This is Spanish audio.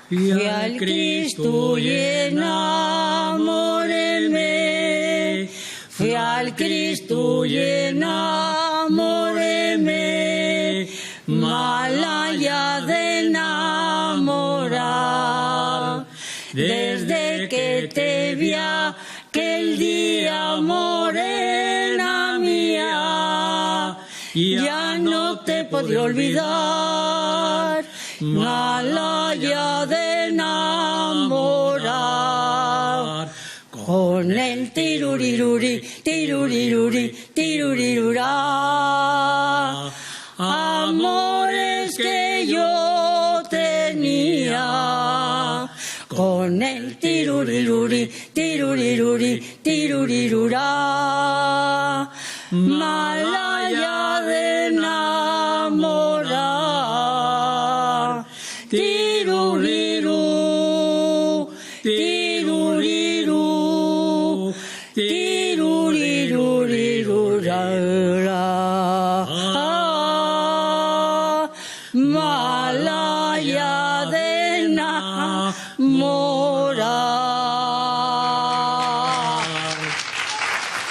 Fui al Cristo y enamoréme, fui al Cristo y enamoréme, malaya de enamorar. Desde que te vi aquel día, morena mía, ya no te podré olvidar, malaya de enamorar. Con el tiruriruri, tiruriruri, tirurirurá, amores que yo tenía. Con el tiruriruri, tiruriruri, tirurirurá, malaya de enamorar. Tiruriru, tiruriru, tiruriruririrurá, malaya de enamorar.